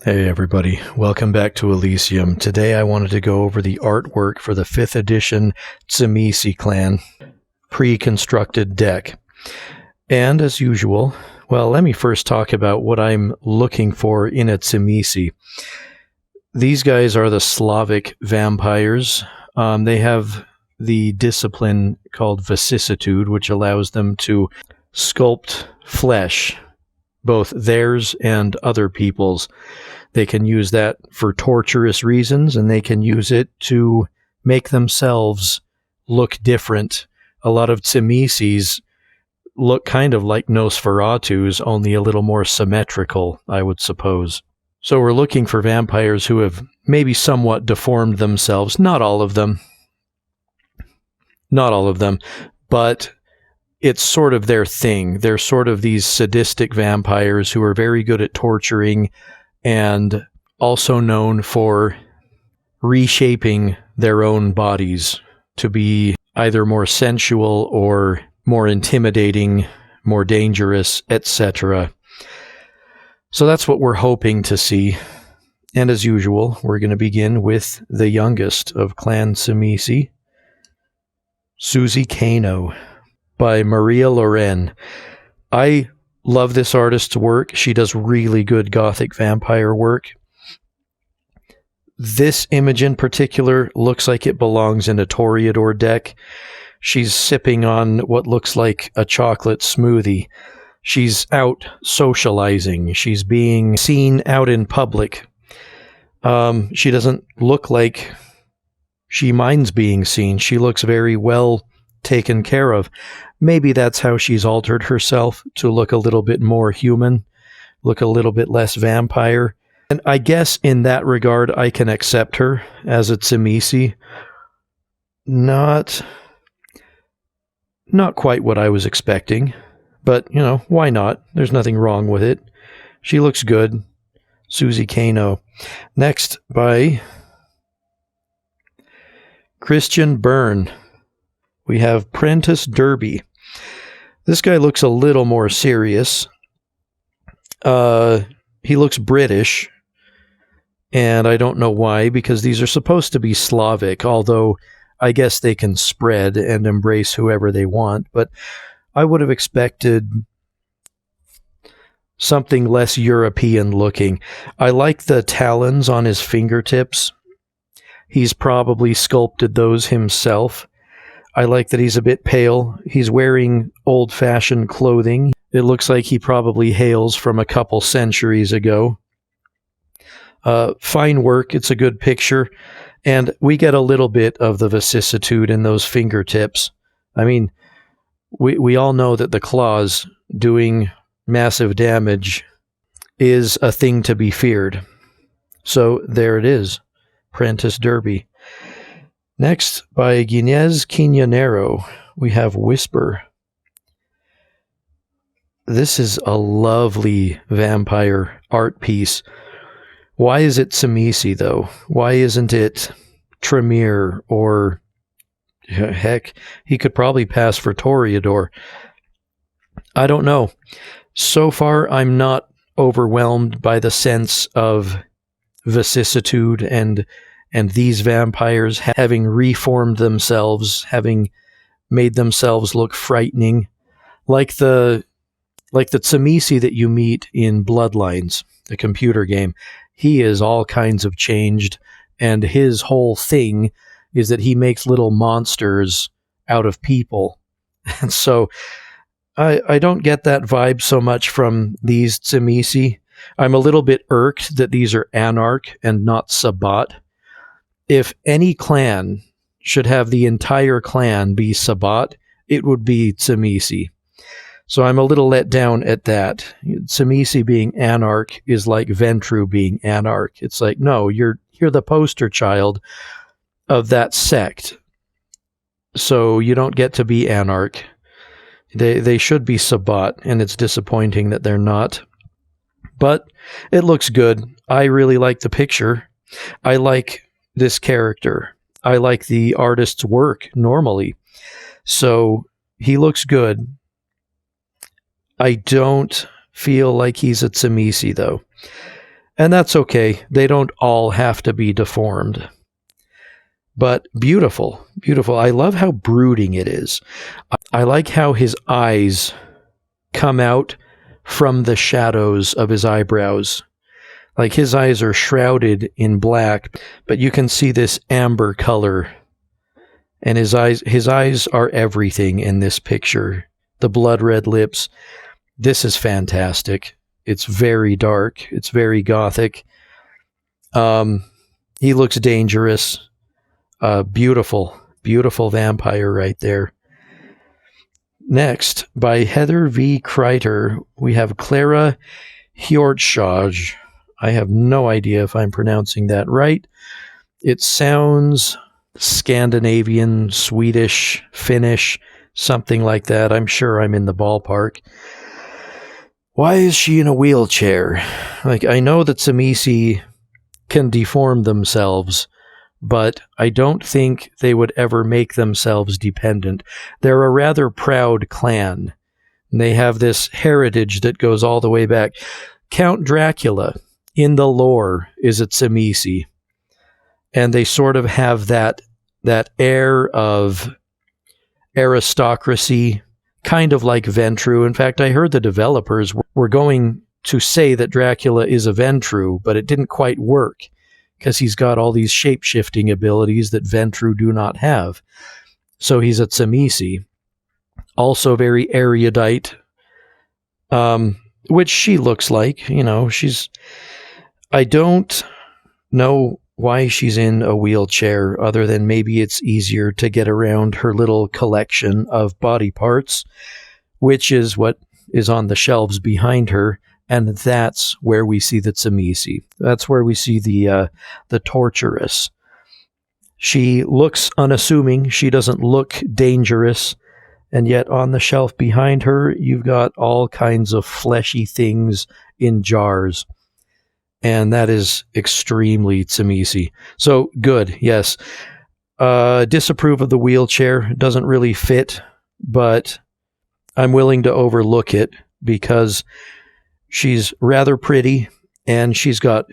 Hey everybody, welcome back to Elysium. Today I wanted to go over the artwork for the 5th edition Tsimizce clan pre-constructed deck. And as usual, well, let me first talk about what I'm looking for in a Tsimizce. These guys are the Slavic vampires. They have the discipline called vicissitude, which allows them to sculpt flesh, both theirs and other people's. They can use that for torturous reasons, and they can use it to make themselves look different. A lot of Tsimizces look kind of like Nosferatu's, only a little more symmetrical, I would suppose. So we're looking for vampires who have maybe somewhat deformed themselves. Not all of them. Not all of them. But it's sort of their thing. They're sort of these sadistic vampires who are very good at torturing and also known for reshaping their own bodies to be either more sensual or more intimidating, more dangerous, etc. So that's what we're hoping to see. And as usual, we're going to begin with the youngest of Clan Tsimizce, Susie Kano, by Maria Loren. I love this artist's work. She does really good gothic vampire work. This image in particular looks like it belongs in a Toreador deck. She's sipping on what looks like a chocolate smoothie. She's out socializing. She's being seen out in public. She doesn't look like she minds being seen. She looks very well taken care of. Maybe that's how she's altered herself to look a little bit more human, look a little bit less vampire. And I guess in that regard, I can accept her as a Tsimizce. Not quite what I was expecting, but, you know, why not? There's nothing wrong with it. She looks good. Susie Kano. Next, by Christian Byrne, we have Prentice Derby. This guy looks a little more serious. He looks British, and I don't know why, because these are supposed to be Slavic, although I guess they can spread and embrace whoever they want, but I would have expected something less European looking. I like the talons on his fingertips. He's probably sculpted those himself. I like that he's a bit pale. He's wearing old-fashioned clothing. It looks like he probably hails from a couple centuries ago. Fine work. It's a good picture. And we get a little bit of the vicissitude in those fingertips. I mean, we all know that the claws doing massive damage is a thing to be feared. So there it is. Prentice Derby. Next, by Ginez Quiñonero, we have Whisper. This is a lovely vampire art piece. Why is it Tsimizce, though? Why isn't it Tremere or, heck, he could probably pass for Toreador. I don't know. So far, I'm not overwhelmed by the sense of vicissitude and these vampires having reformed themselves, having made themselves look frightening, like the Tsimizce that you meet in Bloodlines, the computer game. He is all kinds of changed, and his whole thing is that he makes little monsters out of people. And so I don't get that vibe so much from these Tsimizce. I'm a little bit irked that these are Anarch and not Sabbat. If any clan should have the entire clan be Sabbat, it would be Tsimizce. So I'm a little let down at that. Tsimizce being Anarch is like Ventru being Anarch. It's like, no, you're the poster child of that sect. So you don't get to be Anarch. They should be Sabbat, and it's disappointing that they're not. But it looks good. I really like the picture. I like this character. I like the artist's work normally. So he looks good. I don't feel like he's a Tsimizce, though. And that's okay. They don't all have to be deformed. But beautiful, beautiful. I love how brooding it is. I like how his eyes come out from the shadows of his eyebrows. Like his eyes are shrouded in black, but you can see this amber color. And his eyes are everything in this picture. The blood red lips. This is fantastic. It's very dark. It's very gothic. He looks dangerous. Beautiful, beautiful vampire right there. Next, by Heather V. Kreiter, we have Clara Hjortshaj. I have no idea if I'm pronouncing that right. It sounds Scandinavian, Swedish, Finnish, something like that. I'm sure I'm in the ballpark. Why is she in a wheelchair? Like, I know that Tsimizce can deform themselves, but I don't think they would ever make themselves dependent. They're a rather proud clan. And they have this heritage that goes all the way back. Count Dracula, in the lore, is a Tsimizce. And they sort of have that air of aristocracy, kind of like Ventru. In fact, I heard the developers were going to say that Dracula is a Ventru, but it didn't quite work, because he's got all these shape-shifting abilities that Ventru do not have. So he's a Tsimizce. Also very erudite, which she looks like. You know, I don't know why she's in a wheelchair, other than maybe it's easier to get around her little collection of body parts, which is what is on the shelves behind her. And that's where we see the Tsimizce. That's where we see the torturous. She looks unassuming. She doesn't look dangerous. And yet on the shelf behind her, you've got all kinds of fleshy things in jars. And that is extremely Tsimizce. So good, yes. Disapprove of the wheelchair. Doesn't really fit, but I'm willing to overlook it because she's rather pretty, and she's got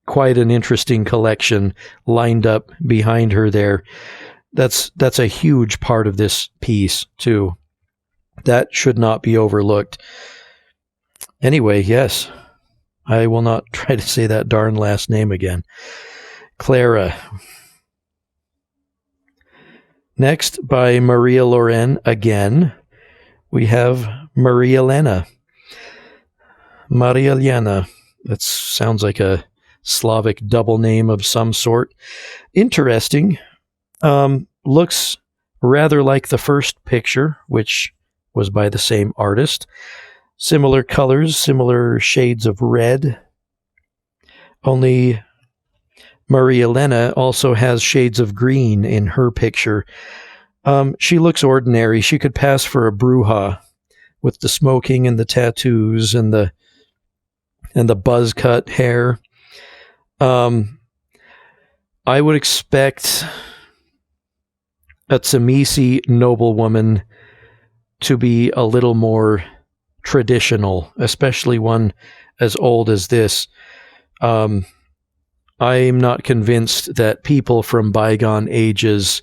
quite an interesting collection lined up behind her there. That's a huge part of this piece, too. That should not be overlooked. Anyway, yes, I will not try to say that darn last name again. Clara. Next, by Maria Loren, again, we have Maria Elena. Maria Elena. That sounds like a Slavic double name of some sort. Interesting. Looks rather like the first picture, which was by the same artist. Similar colors, similar shades of red. Only Maria Elena also has shades of green in her picture. She looks ordinary. She could pass for a bruja with the smoking and the tattoos and the buzz cut hair. I would expect a Tsimizce noblewoman to be a little more traditional, especially one as old as this. I'm not convinced that people from bygone ages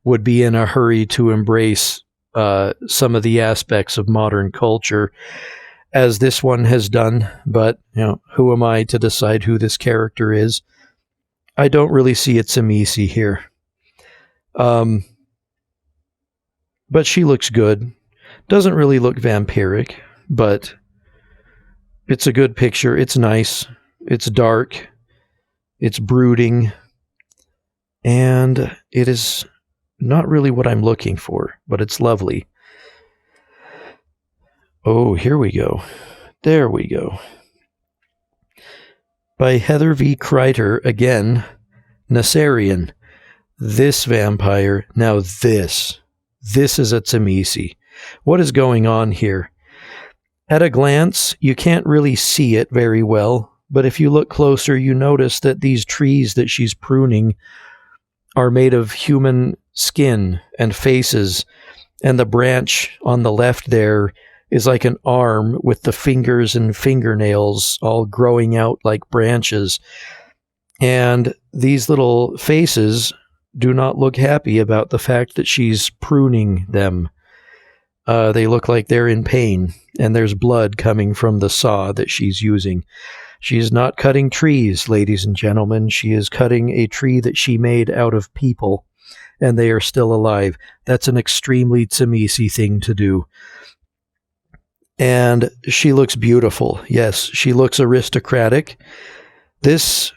would be in a hurry to embrace some of the aspects of modern culture as this one has done. But, who am I to decide who this character is? I don't really see a Tsimizce here. But she looks good. Doesn't really look vampiric, but it's a good picture. It's nice. It's dark. It's brooding. And it is not really what I'm looking for, but it's lovely. Oh, here we go. There we go. By Heather V. Kreiter, again, Nasarian. This vampire, now this is a Tsimizce. What is going on here? At a glance, you can't really see it very well, but if you look closer, you notice that these trees that she's pruning are made of human skin and faces, and the branch on the left there is like an arm with the fingers and fingernails all growing out like branches. And these little faces do not look happy about the fact that she's pruning them. They look like they're in pain, and there's blood coming from the saw that she's using. She is not cutting trees, ladies and gentlemen. She is cutting a tree that she made out of people, and they are still alive. That's an extremely Tsimizce thing to do. And she looks beautiful. Yes, she looks aristocratic. This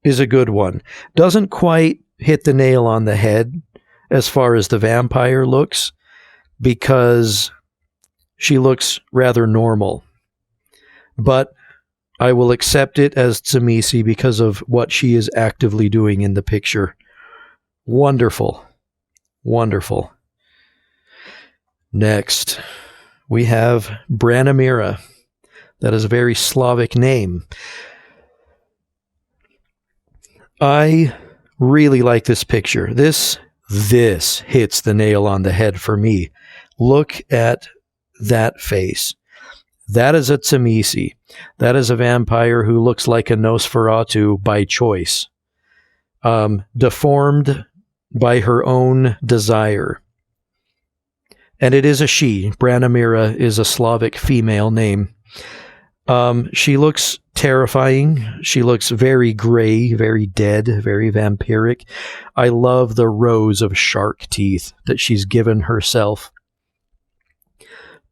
is a good one. Doesn't quite hit the nail on the head as far as the vampire looks, because she looks rather normal. But I will accept it as Tsimizce because of what she is actively doing in the picture. Wonderful. Wonderful. Next, we have Branimira. That is a very Slavic name. I really like this picture. This hits the nail on the head for me. Look at that face. That is a Tsimizce. That is a vampire who looks like a Nosferatu by choice. Deformed by her own desire. And it is a she. Branimira is a Slavic female name. She looks terrifying. She looks very gray, very dead, very vampiric. I love the rows of shark teeth that she's given herself.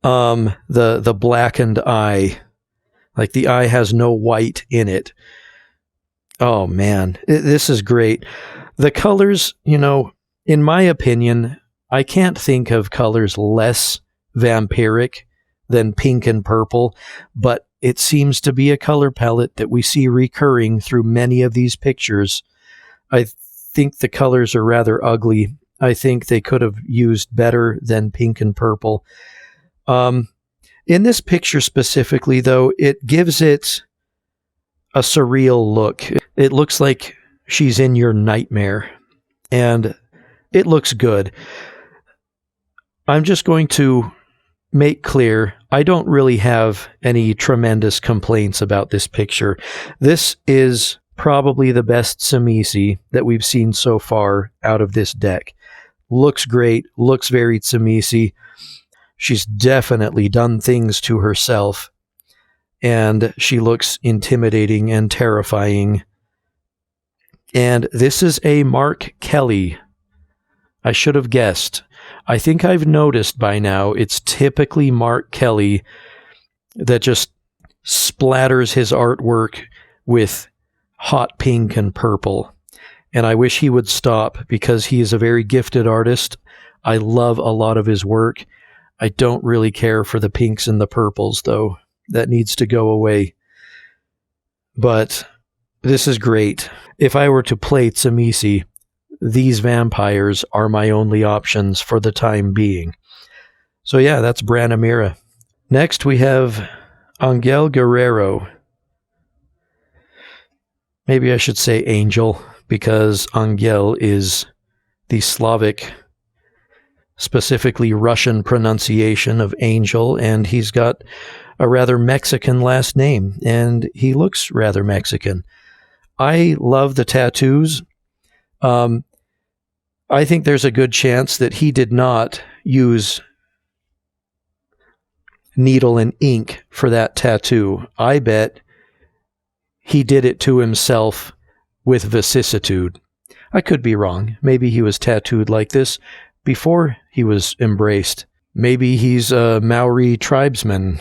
The blackened eye, like the eye has no white in it. Oh man, this is great. The colors, in my opinion, I can't think of colors less vampiric than pink and purple, but it seems to be a color palette that we see recurring through many of these pictures. I think the colors are rather ugly. I think they could have used better than pink and purple. In this picture specifically, though, it gives it a surreal look. It looks like she's in your nightmare, and it looks good. I'm just going to make clear, I don't really have any tremendous complaints about this picture. This is probably the best Tsimizce that we've seen so far out of this deck. Looks great, looks very Tsimizce. She's definitely done things to herself, and she looks intimidating and terrifying. And this is a Mark Kelly. I should have guessed. I think I've noticed by now it's typically Mark Kelly that just splatters his artwork with hot pink and purple. And I wish he would stop, because he is a very gifted artist. I love a lot of his work. I don't really care for the pinks and the purples, though. That needs to go away. But this is great. If I were to play Tsimizce, these vampires are my only options for the time being. So yeah, that's Branimira. Next we have Angel Guerrero. Maybe I should say Angel, because Angel is the Slavic, specifically Russian pronunciation of angel, and he's got a rather Mexican last name, and he looks rather Mexican. I love the tattoos. I think there's a good chance that he did not use needle and ink for that tattoo. I bet he did it to himself with vicissitude. I could be wrong. Maybe he was tattooed like this before he was embraced. Maybe he's a Maori tribesman.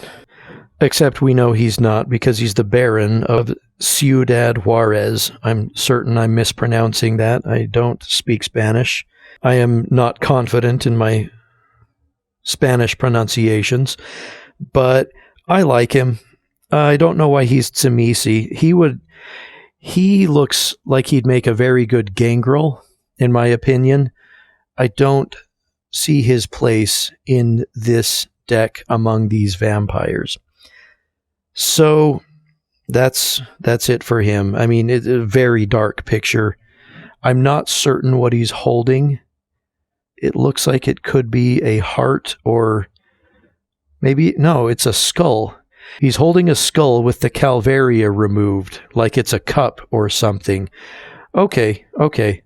Except we know he's not, because he's the Baron of Ciudad Juarez. I'm certain I'm mispronouncing that. I don't speak Spanish. I am not confident in my Spanish pronunciations, but I like him. I don't know why he's Tsimizce. He looks like he'd make a very good gangrel, in my opinion. I don't see his place in this deck among these vampires. So that's it for him. I mean, it's a very dark picture. I'm not certain what he's holding. It looks like it could be a heart or Maybe, no, it's a skull. He's holding a skull with the calvaria removed, like it's a cup or something. Okay.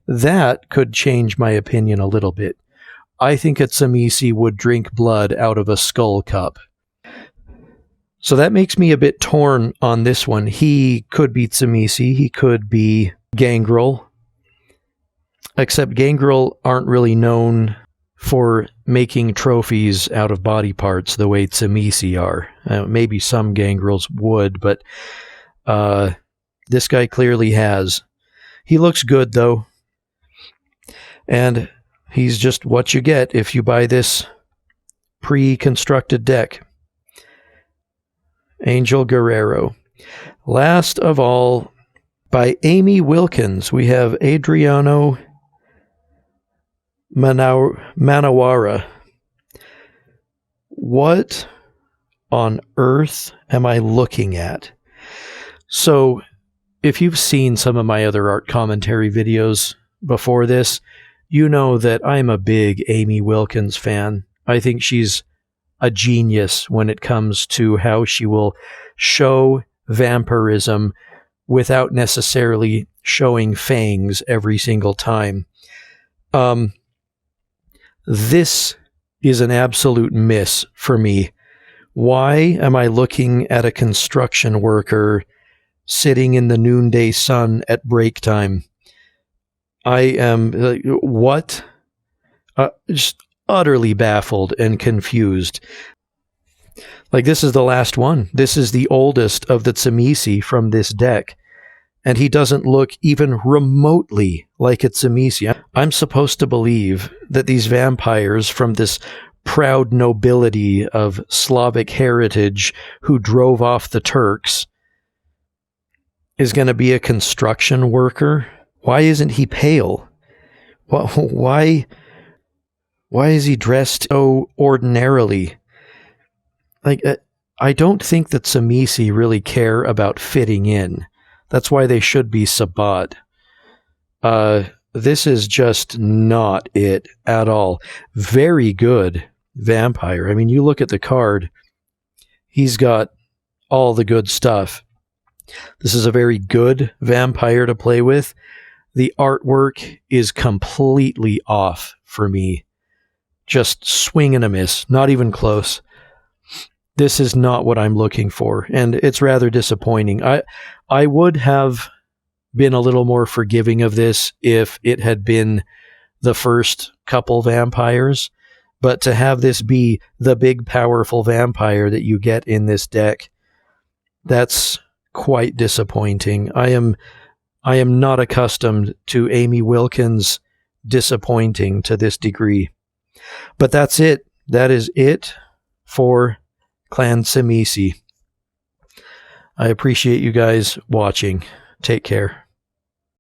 That could change my opinion a little bit. I think a Tsimizce would drink blood out of a skull cup. So that makes me a bit torn on this one. He could be Tsimizce. He could be Gangrel. Except Gangrel aren't really known for making trophies out of body parts the way Tsimizce are. Maybe some Gangrels would, but this guy clearly has. He looks good, though. And he's just what you get if you buy this pre-constructed deck. Angel Guerrero. Last of all, by Amy Wilkins, we have Adriano Manawara. What on earth am I looking at? So, if you've seen some of my other art commentary videos before this, you know that I'm a big Amy Wilkins fan. I think she's a genius when it comes to how she will show vampirism without necessarily showing fangs every single time. This is an absolute miss for me. Why am I looking at a construction worker sitting in the noonday sun at break time? I am, what? Just utterly baffled and confused. Like, this is the last one. This is the oldest of the Tsimizce from this deck. And he doesn't look even remotely like a Tsimizce. I'm supposed to believe that these vampires from this proud nobility of Slavic heritage who drove off the Turks is going to be a construction worker. Why isn't he pale? Why is he dressed so ordinarily? Like, I don't think that Tsimizce really care about fitting in. That's why they should be Sabbat. This is just not it at all. Very good vampire. I mean, you look at the card, he's got all the good stuff. This is a very good vampire to play with. The artwork is completely off for me. Just swing and a miss. Not even close. This is not what I'm looking for, and it's rather disappointing. I would have been a little more forgiving of this if it had been the first couple vampires, but to have this be the big, powerful vampire that you get in this deck, that's quite disappointing. I am not accustomed to Amy Wilkins disappointing to this degree. But that's it. That is it for Clan Tsimizce. I appreciate you guys watching. Take care.